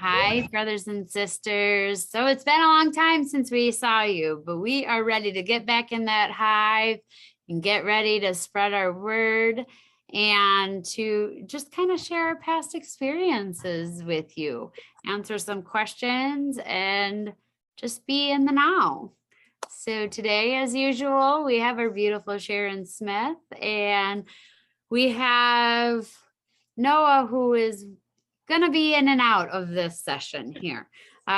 Hi, brothers and sisters. So it's been a long time since we saw you, but we are ready to get back in that hive and get ready to spread our word and to just kind of share our past experiences with you, answer some questions, and just be in the now. So today, as usual, we have our beautiful Sharon Smith, and we have Noah, who is going to be in and out of this session here.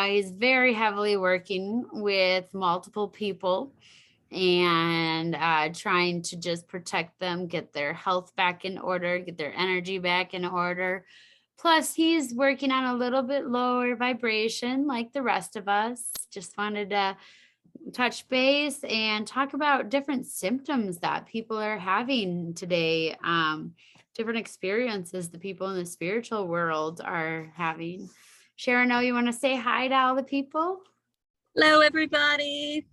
He's very heavily working with multiple people and trying to just protect them, get their health back in order, get their energy back in order. Plus, he's working on a little bit lower vibration like the rest of us. Just wanted to touch base and talk about different symptoms that people are having today, different experiences the people in the spiritual world are having. Sharon, you want to say hi to all the people? Hello, everybody.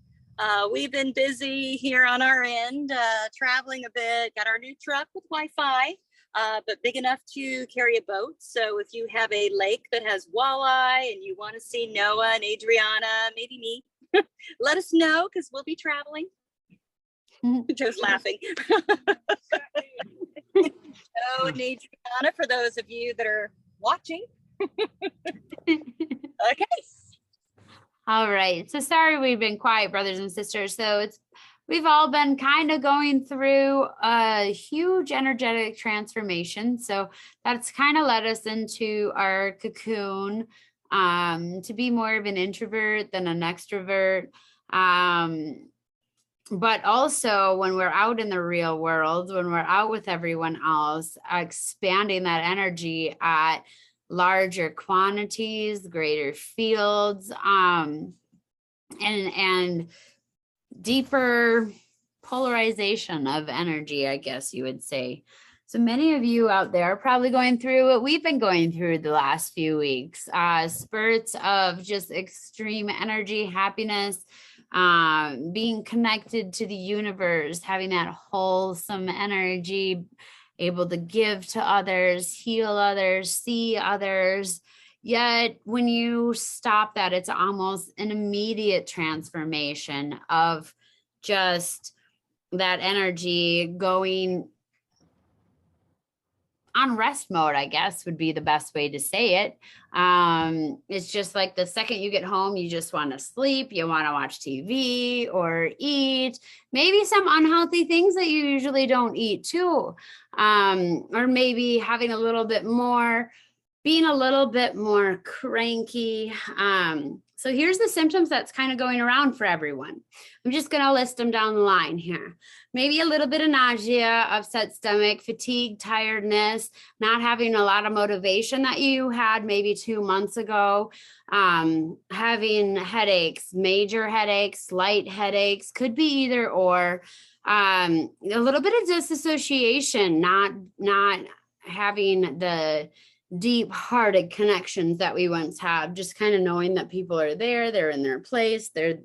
We've been busy here on our end, traveling a bit, got our new truck with Wi-Fi, but big enough to carry a boat. So if you have a lake that has walleye and you want to see Noah and Adriana, maybe me, let us know because we'll be traveling. Joe's laughing. Joe and Adriana, for those of you that are watching. Okay. All right. So sorry we've been quiet, brothers and sisters. So we've all been kind of going through a huge energetic transformation. So that's kind of led us into our cocoon, to be more of an introvert than an extrovert. But also when we're out in the real world, when we're out with everyone else, expanding that energy at larger quantities, greater fields, and deeper polarization of energy, I guess you would say. So many of you out there are probably going through what we've been going through the last few weeks, spurts of just extreme energy, happiness, being connected to the universe, having that wholesome energy, able to give to others, heal others, see others. Yet when you stop that, it's almost an immediate transformation of just that energy going on rest mode, I guess would be the best way to say it. It's just like the second you get home, you just want to sleep, you want to watch TV or eat, maybe some unhealthy things that you usually don't eat too. Or maybe having a little bit more, being a little bit more cranky. So here's the symptoms that's kind of going around for everyone. I'm just going to list them down the line here. Maybe a little bit of nausea, upset stomach, fatigue, tiredness, not having a lot of motivation that you had maybe 2 months ago, having headaches, major headaches, light headaches, could be either or, a little bit of disassociation, not having the deep-hearted connections that we once had, just kind of knowing that people are there, they're in their place, they're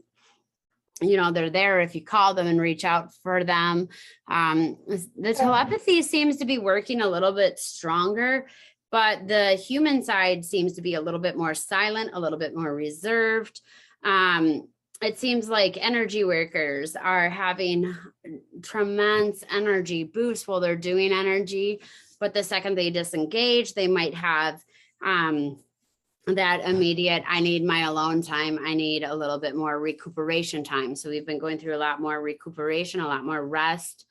there if you call them and reach out for them. The telepathy seems to be working a little bit stronger, but the human side seems to be a little bit more silent, a little bit more reserved. It seems like energy workers are having tremendous energy boosts while they're doing energy, but the second they disengage, they might have that immediate, I need my alone time. I need a little bit more recuperation time. So we've been going through a lot more recuperation, a lot more rest.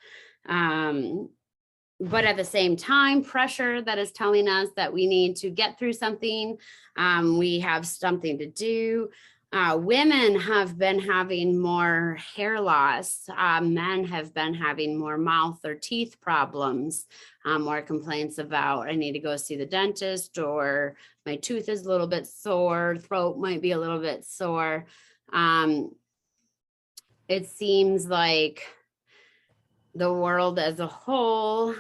But at the same time, pressure that is telling us that we need to get through something. We have something to do. Women have been having more hair loss. Men have been having more mouth or teeth problems, more complaints about, I need to go see the dentist, or my tooth is a little bit sore, throat might be a little bit sore. It seems like the world as a whole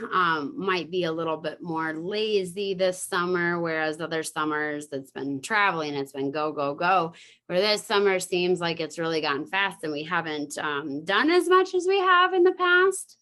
might be a little bit more lazy this summer, whereas other summers it's been traveling, it's been go, go, go. Where this summer seems like it's really gotten fast and we haven't done as much as we have in the past.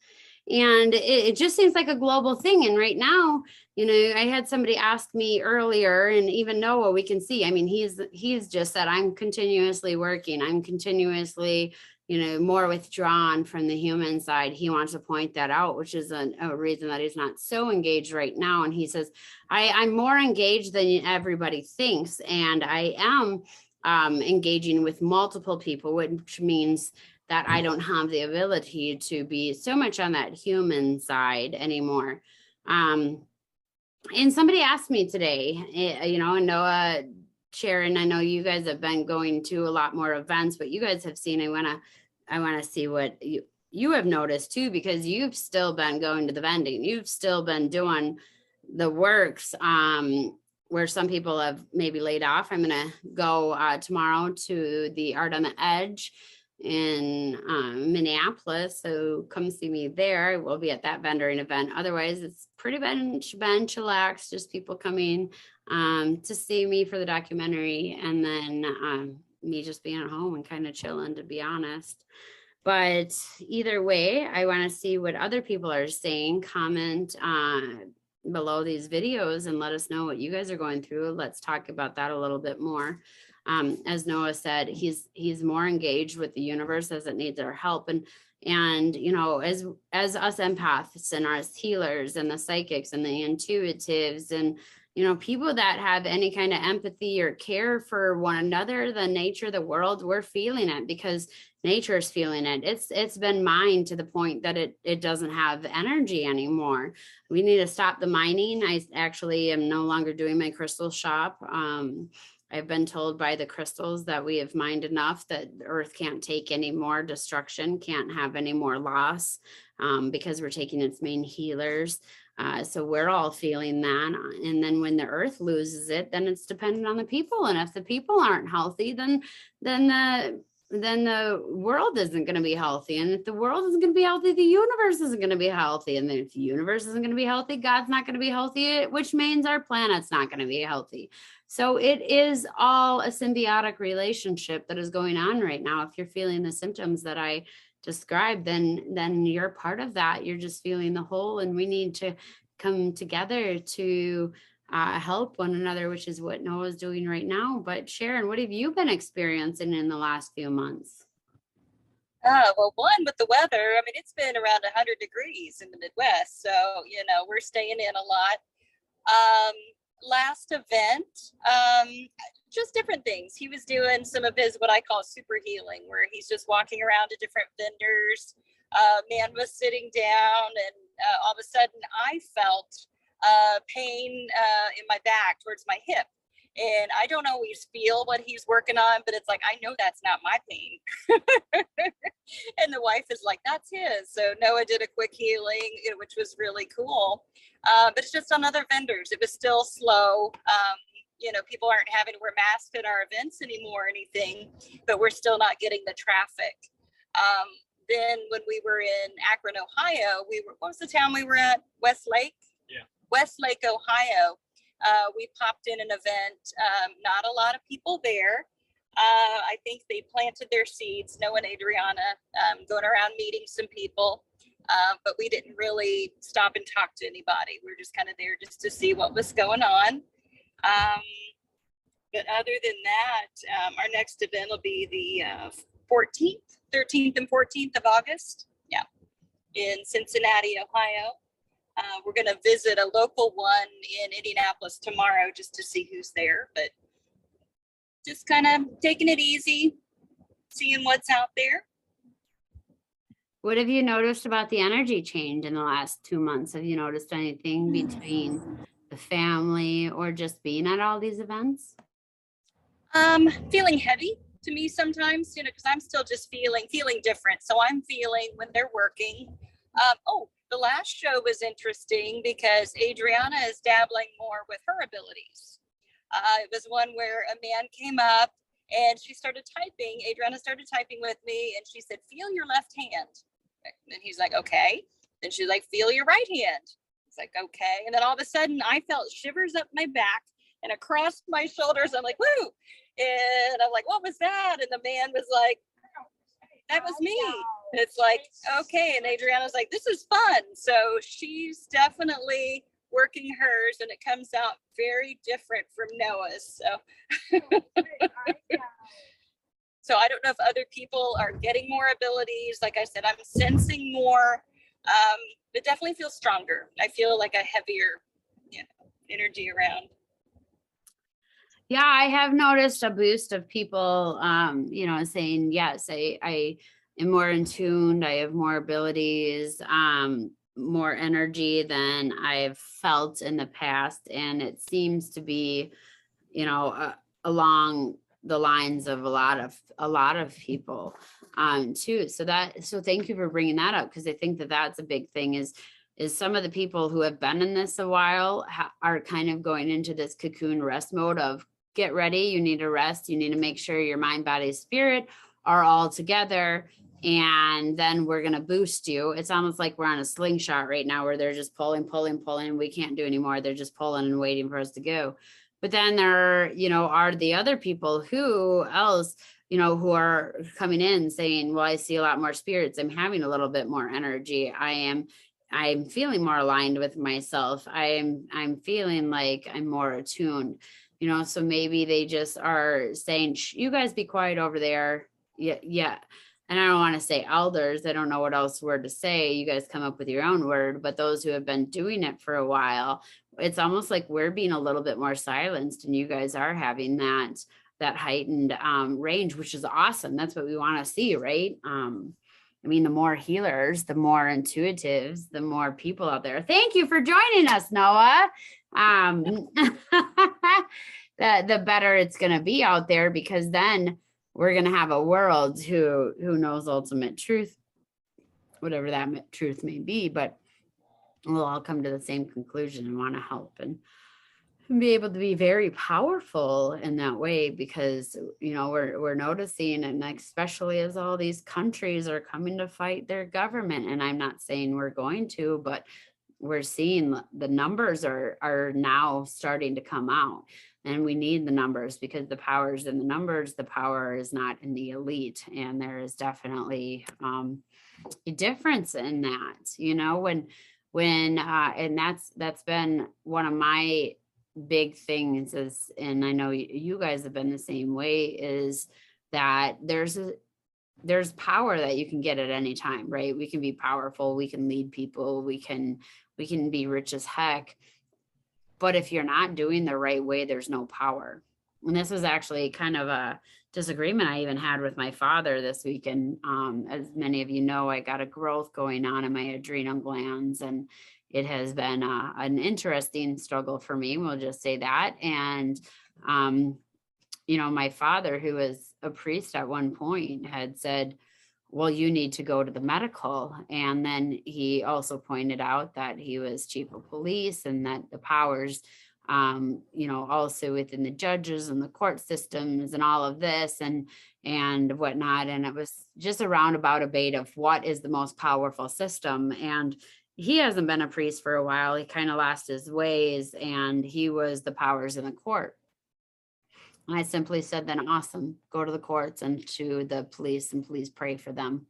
And it just seems like a global thing. And right now, I had somebody ask me earlier, and even Noah, we can see, I mean, he's just said, I'm continuously working. I'm continuously, more withdrawn from the human side. He wants to point that out, which is a reason that he's not so engaged right now. And he says, I'm more engaged than everybody thinks. And I am engaging with multiple people, which means that I don't have the ability to be so much on that human side anymore. And somebody asked me today, and Noah, Sharon, I know you guys have been going to a lot more events, but you guys have seen, I want to see what you have noticed too, because you've still been going to the vending. You've still been doing the works, where some people have maybe laid off. I'm going to go tomorrow to the Art on the Edge in Minneapolis. So come see me there. We'll be at that vendoring event. Otherwise, it's pretty been chillax, just people coming to see me for the documentary, and then me just being at home and kind of chilling, to be honest. But either way, I want to see what other people are saying. Comment below these videos and let us know what you guys are going through. Let's talk about that a little bit more. As Noah said, he's more engaged with the universe as it needs our help. And as us empaths and us healers and the psychics and the intuitives and people that have any kind of empathy or care for one another, the nature of the world, we're feeling it because nature is feeling it. It's been mined to the point that it doesn't have energy anymore. We need to stop the mining. I actually am no longer doing my crystal shop. I've been told by the crystals that we have mined enough, that the earth can't take any more destruction, can't have any more loss, because we're taking its main healers. So we're all feeling that. And then when the earth loses it, then it's dependent on the people. And if the people aren't healthy, then the world isn't going to be healthy. And if the world isn't going to be healthy, the universe isn't going to be healthy. And then if the universe isn't going to be healthy, God's not going to be healthy, which means our planet's not going to be healthy. So it is all a symbiotic relationship that is going on right now. If you're feeling the symptoms that I described, then you're part of that. You're just feeling the whole, and we need to come together to help one another, which is what Noah's doing right now. But Sharon, what have you been experiencing in the last few months? Well, one, with the weather, I mean, it's been around 100 degrees in the Midwest. So, we're staying in a lot. Last event, just different things. He was doing some of his, what I call super healing, where he's just walking around to different vendors. Man was sitting down, and all of a sudden I felt pain in my back towards my hip. And I don't always feel what he's working on, but it's like, I know that's not my pain. And the wife is like, that's his. So Noah did a quick healing, which was really cool. But it's just on other vendors. It was still slow. People aren't having to wear masks at our events anymore or anything, but we're still not getting the traffic. Then when we were in Akron, Ohio, what was the town we were at? Westlake? Yeah. Westlake, Ohio. We popped in an event, not a lot of people there. I think they planted their seeds, Noah and Adriana, going around meeting some people. But we didn't really stop and talk to anybody. We were just kind of there just to see what was going on. But other than that, our next event will be the 13th and 14th of August. Yeah, in Cincinnati, Ohio. We're going to visit a local one in Indianapolis tomorrow just to see who's there, but just kind of taking it easy, seeing what's out there. What have you noticed about the energy change in the last 2 months? Have you noticed anything between the family or just being at all these events? Feeling heavy to me sometimes, because I'm still just feeling different. So I'm feeling when they're working. The last show was interesting because Adriana is dabbling more with her abilities. It was one where a man came up and she started typing. Adriana started typing with me and she said, feel your left hand. And he's like, okay. Then she's like, feel your right hand. It's like, okay. And then all of a sudden I felt shivers up my back and across my shoulders. I'm like, woo. And I'm like, what was that? And the man was like, that was me. It's like, okay. And Adriana's like, this is fun. So she's definitely working hers, and it comes out very different from Noah's. So I don't know if other people are getting more abilities. Like I said, I'm sensing more. It definitely feels stronger. I feel like a heavier, energy around. Yeah, I have noticed a boost of people, saying, yes, I am more in tune. I have more abilities, more energy than I've felt in the past. And it seems to be, along the lines of a lot of people, too. So thank you for bringing that up, because I think that that's a big thing is some of the people who have been in this a while are kind of going into this cocoon rest mode of, get ready, you need to rest, you need to make sure your mind, body, spirit are all together, and then we're going to boost you. It's almost like we're on a slingshot right now, where they're just pulling, we can't do anymore, they're just pulling and waiting for us to go. But then there, are the other people who are coming in saying, well, I see a lot more spirits, I'm having a little bit more energy, I'm feeling more aligned with myself, I'm feeling like I'm more attuned. So maybe they just are saying, you guys be quiet over there. Yeah. And I don't want to say elders. I don't know what else word to say. You guys come up with your own word, but those who have been doing it for a while, it's almost like we're being a little bit more silenced, and you guys are having that heightened range, which is awesome. That's what we want to see, right? The more healers, the more intuitives, the more people out there. Thank you for joining us, Noah. The better it's going to be out there, because then we're going to have a world who knows ultimate truth, whatever that truth may be, but we'll all come to the same conclusion and want to help and be able to be very powerful in that way, because we're noticing, and especially as all these countries are coming to fight their government, and I'm not saying we're going to, but we're seeing the numbers are now starting to come out, and we need the numbers, because the power is in the numbers. The power is not in the elite, and there is definitely a difference in that. When and that's been one of my big things is, and I know you guys have been the same way, is that there's power that you can get at any time, right? We can be powerful, we can lead people, we can be rich as heck, but if you're not doing the right way, there's no power. And this was actually kind of a disagreement I even had with my father this week. And as many of you know, I got a growth going on in my adrenal glands, and it has been an interesting struggle for me. We'll just say that. And, my father, who was a priest at one point, had said, well, you need to go to the medical. And then he also pointed out that he was chief of police, and that the powers, also within the judges and the court systems and all of this and whatnot. And it was just a roundabout debate of what is the most powerful system. And he hasn't been a priest for a while. He kind of lost his ways, and he was the powers in the court. And I simply said, then awesome, go to the courts and to the police, and please pray for them.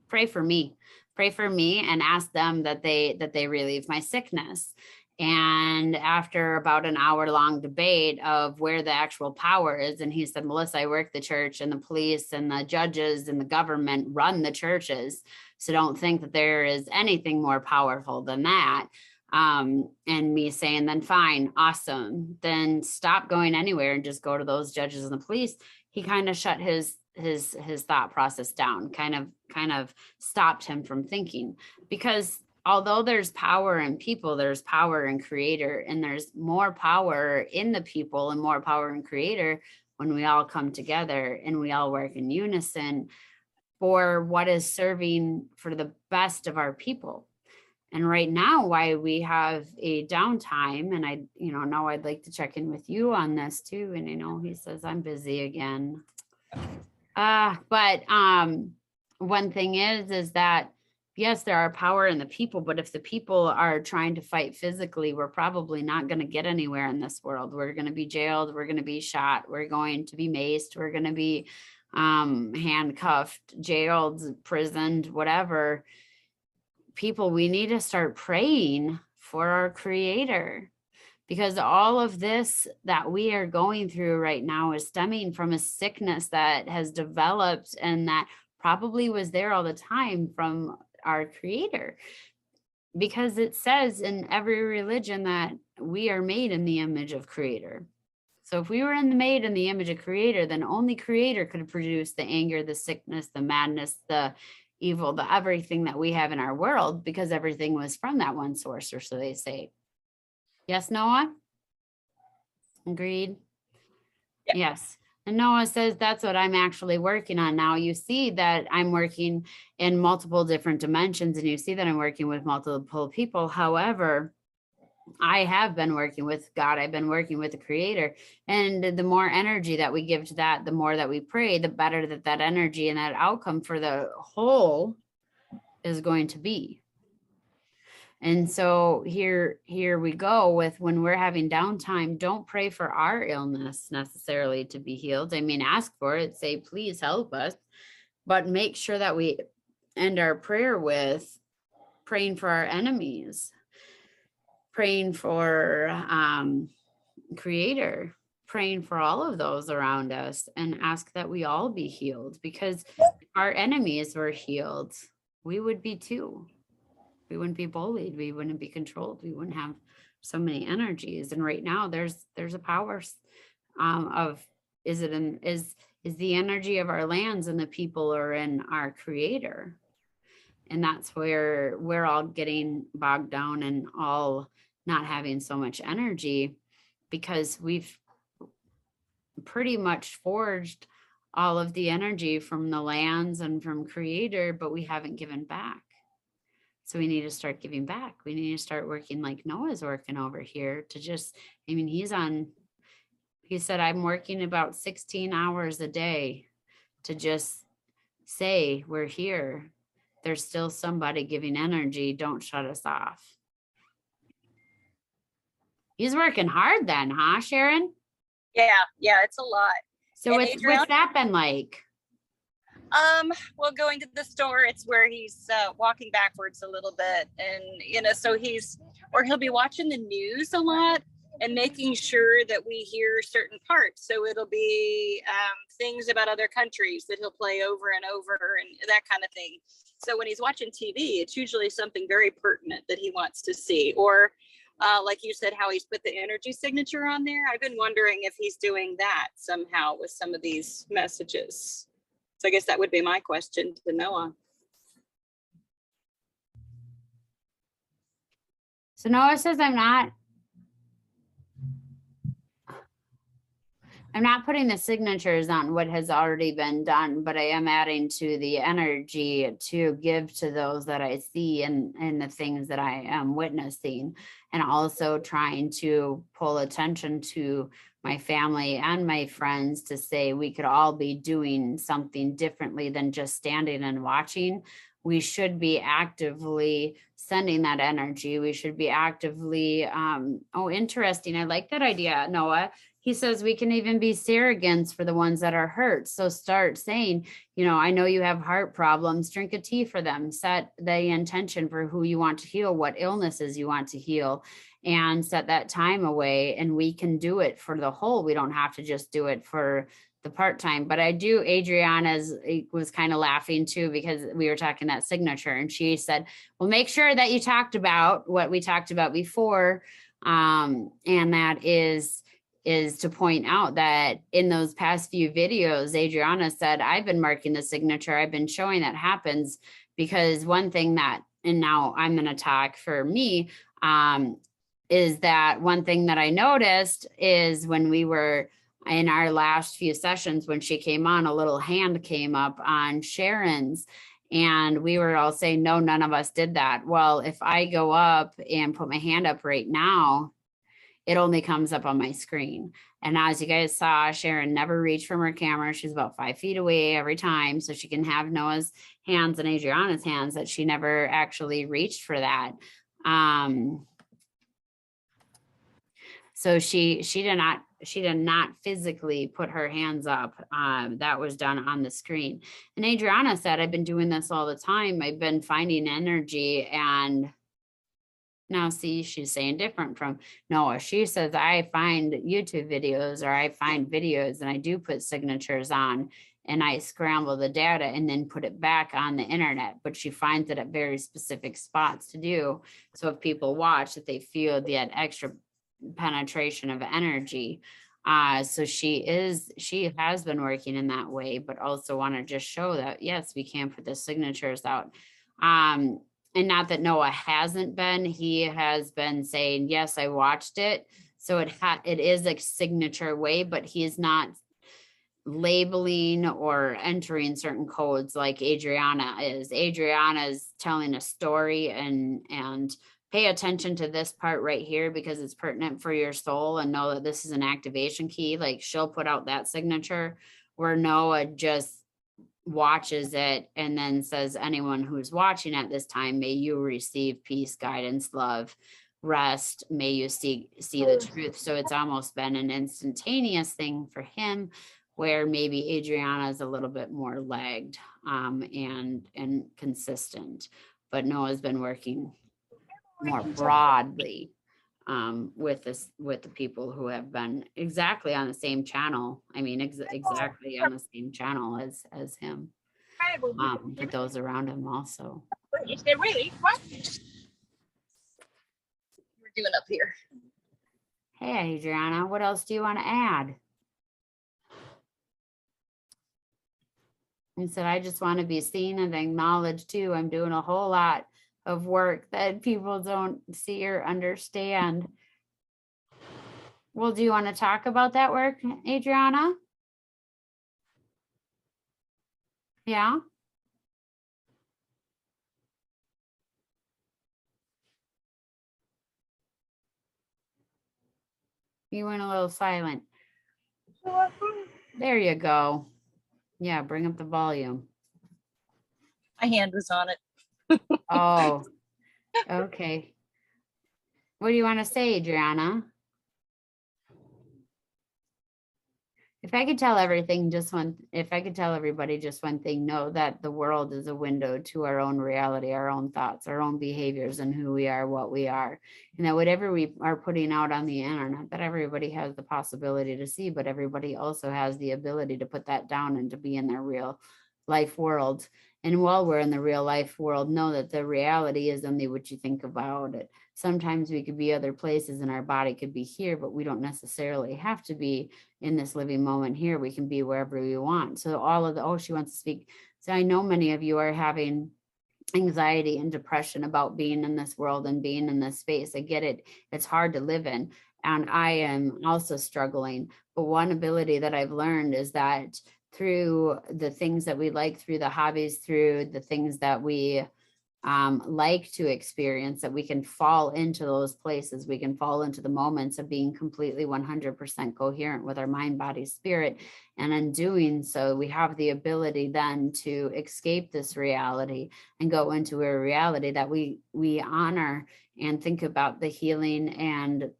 Pray for me, and ask them that they relieve my sickness. And after about an hour-long debate of where the actual power is, and he said, Melissa, I work the church, and the police and the judges and the government run the churches. So don't think that there is anything more powerful than that. And me saying, then fine, awesome, then stop going anywhere and just go to those judges and the police. He kind of shut his thought process down, kind of stopped him from thinking, because although there's power in people, there's power in creator, and there's more power in the people and more power in creator when we all come together and we all work in unison for what is serving for the best of our people. And right now, why we have a downtime, and I, know I'd like to check in with you on this too. And he says, I'm busy again. But one thing is that, yes, there are power in the people, but if the people are trying to fight physically, we're probably not going to get anywhere in this world. We're going to be jailed. We're going to be shot. We're going to be maced. We're going to be handcuffed, jailed, prisoned, whatever. People, we need to start praying for our creator, because all of this that we are going through right now is stemming from a sickness that has developed and that probably was there all the time from our creator, because it says in every religion that we are made in the image of creator. So if we were made in the image of creator, then only creator could produce the anger, the sickness, the madness, the evil, the everything that we have in our world, because everything was from that one source, or so they say. Yes, Noah? Agreed? Yeah. Yes. And Noah says that's what I'm actually working on now. You see that I'm working in multiple different dimensions, and you see that I'm working with multiple people. However, I have been working with God. I've been working with the creator. And the more energy that we give to that, the more that we pray, the better that that energy and that outcome for the whole is going to be. And so here we go with, when we're having downtime, don't pray for our illness necessarily to be healed. I mean, ask for it, say, please help us, but make sure that we end our prayer with praying for our enemies, praying for creator, praying for all of those around us, and ask that we all be healed, because if our enemies were healed, we would be too. We wouldn't be bullied, we wouldn't be controlled, we wouldn't have so many energies. And right now there's a power of, is the energy of our lands and the people are in our creator. And that's where we're all getting bogged down and all not having so much energy, because we've pretty much forged all of the energy from the lands and from creator, but we haven't given back. So we need to start giving back. We need to start working like Noah's working over here to just, I mean, he said, I'm working about 16 hours a day to just say, we're here. There's still somebody giving energy. Don't shut us off. He's working hard then, huh, Sharon? Yeah, it's a lot. So what's that been like? Well, going to the store, it's where he's walking backwards a little bit, and so he'll be watching the news a lot and making sure that we hear certain parts. So it'll be things about other countries that he'll play over and over and that kind of thing. So when he's watching TV, it's usually something very pertinent that he wants to see. Or like you said, how he's put the energy signature on there. I've been wondering if he's doing that somehow with some of these messages. So I guess that would be my question to Noah. So Noah says, I'm not putting the signatures on what has already been done, but I am adding to the energy to give to those that I see and the things that I am witnessing, and also trying to pull attention to my family and my friends to say we could all be doing something differently than just standing and watching. We should be actively sending that energy. We should be actively, interesting. I like that idea, Noah. He says we can even be Seragants for the ones that are hurt. So start saying, I know you have heart problems, drink a tea for them, set the intention for who you want to heal, what illnesses you want to heal, and set that time away. And we can do it for the whole. We don't have to just do it for the part-time. But I do, Adriana was kind of laughing too, because we were talking that signature, and she said, well, make sure that you talked about what we talked about before. And that is to point out that in those past few videos, Adriana said, I've been marking the signature. I've been showing that happens, because one thing that, and now I'm going to talk for me, is that one thing that I noticed is when we were in our last few sessions, when she came on, a little hand came up on Sharon's, and we were all saying, no, none of us did that. Well, if I go up and put my hand up right now, it only comes up on my screen. And as you guys saw, Sharon never reached from her camera. She's about 5 feet away every time, so she can have Noah's hands and Adriana's hands, that she never actually reached for that. So she did not physically put her hands up. That was done on the screen. And Adriana said, I've been doing this all the time. I've been finding energy. And now see, she's saying different from Noah. She says, I find YouTube videos or I find videos and I do put signatures on and I scramble the data and then put it back on the internet. But she finds it at very specific spots to do. So if people watch, that they feel that extra penetration of energy. So she has been working in that way, but also want to just show that, yes, we can put the signatures out. And not that Noah hasn't been, he has been saying, yes, I watched it. So it is a signature way, but he is not labeling or entering certain codes like Adriana is. Adriana is telling a story and pay attention to this part right here because it's pertinent for your soul, and know that this is an activation key. Like she'll put out that signature, where Noah just watches it and then says, anyone who's watching at this time, may you receive peace, guidance, love, rest, may you see the truth. So it's almost been an instantaneous thing for him, where maybe Adriana is a little bit more lagged and consistent, but Noah's been working more broadly with the people who have been exactly on the same channel. I mean, exactly on the same channel as him. But those around him also. Is there really? What? We're doing up here. Hey, Adriana, what else do you want to add? He said, I just want to be seen and acknowledged too. I'm doing a whole lot of work that people don't see or understand. Well, do you want to talk about that work, Adriana? Yeah. You went a little silent. There you go. Yeah, bring up the volume. My hand was on it. Oh, okay. What do you want to say, Adriana? If I could tell everybody just one thing, know that the world is a window to our own reality, our own thoughts, our own behaviors, and who we are, what we are. And that whatever we are putting out on the internet, that everybody has the possibility to see, but everybody also has the ability to put that down and to be in their real life world. And while we're in the real life world, know that the reality is only what you think about it. Sometimes we could be other places and our body could be here, but we don't necessarily have to be in this living moment here. We can be wherever we want. So she wants to speak. So I know many of you are having anxiety and depression about being in this world and being in this space. I get it. It's hard to live in. And I am also struggling. But one ability that I've learned is that through the things that we like, through the hobbies, through the things that we like to experience, that we can fall into those places. We can fall into the moments of being completely 100% coherent with our mind, body, spirit. And in doing so, we have the ability then to escape this reality and go into a reality that we honor and think about the healing and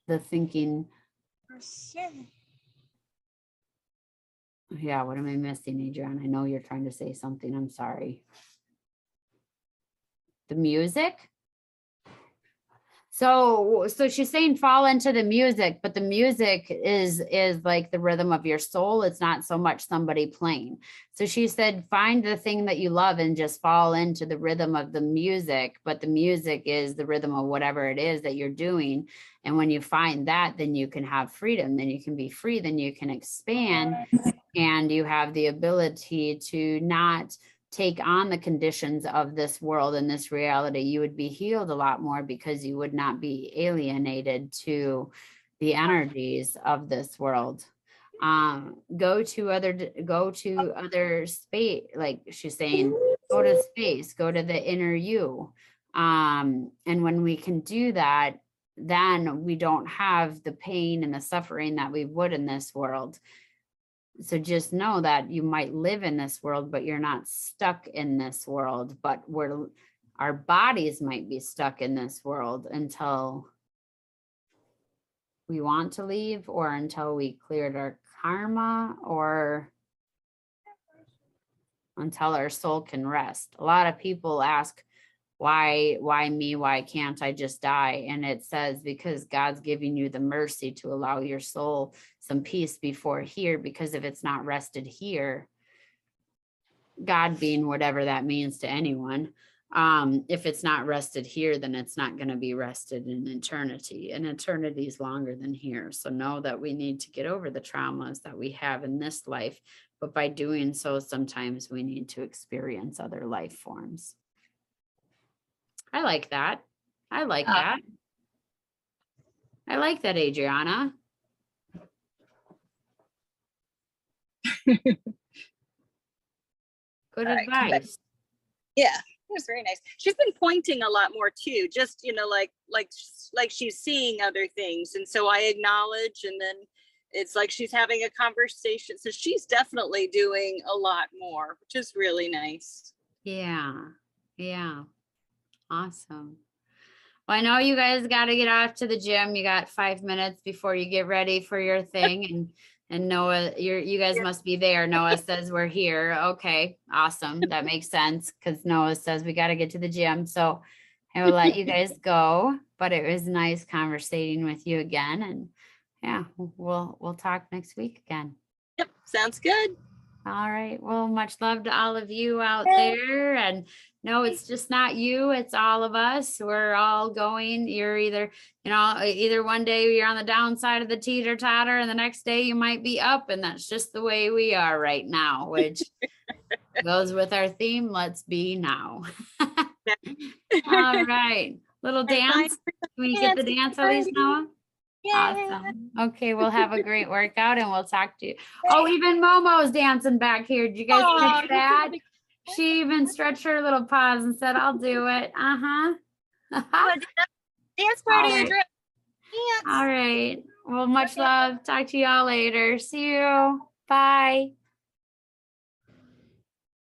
the thinking. Yeah, what am I missing, Adrian? I know you're trying to say something. I'm sorry. The music. So she's saying fall into the music, but the music is like the rhythm of your soul. It's not so much somebody playing. So she said, find the thing that you love and just fall into the rhythm of the music, but the music is the rhythm of whatever it is that you're doing. And when you find that, then you can have freedom, then you can be free, then you can expand, and you have the ability to not take on the conditions of this world and this reality. You would be healed a lot more because you would not be alienated to the energies of this world. Go to other space, like she's saying, go to space, go to the inner you. And when we can do that, then we don't have the pain and the suffering that we would in this world. So just know that you might live in this world, but you're not stuck in this world. But our bodies might be stuck in this world until we want to leave, or until we cleared our karma, or until our soul can rest. A lot of people ask, why me? Why can't I just die? And it says, because God's giving you the mercy to allow your soul some peace before here, because if it's not rested here, God being whatever that means to anyone, if it's not rested here, then it's not going to be rested in eternity, and eternity is longer than here. So know that we need to get over the traumas that we have in this life, but by doing so, sometimes we need to experience other life forms. I like that. I like that. I like that, Adriana. Good advice. Yeah, it was very nice. She's been pointing a lot more too, just, you know, like she's seeing other things. And so I acknowledge, and then it's like she's having a conversation. So she's definitely doing a lot more, which is really nice. Yeah. Yeah. Awesome. Well, I know you guys got to get off to the gym. You got 5 minutes before you get ready for your thing. And Noah, you guys must be there. Noah says we're here. Okay, awesome. That makes sense, because Noah says we got to get to the gym. So I will let you guys go. But it was nice conversating with you again. And yeah, we'll talk next week again. Yep, sounds good. All right. Well, much love to all of you out there. And no, it's just not you. It's all of us. We're all going. You're either, either one day you're on the downside of the teeter totter, and the next day you might be up. And that's just the way we are right now, which goes with our theme. Let's be now. All right. Little dance. Can we get the dance at least, Noah? Awesome. Okay, we'll have a great workout, and we'll talk to you. Oh, even Momo's dancing back here. Did you guys catch that? She even stretched her little paws and said, I'll do it. Dance party. All right. All right. Well, much love. Talk to y'all later. See you. Bye.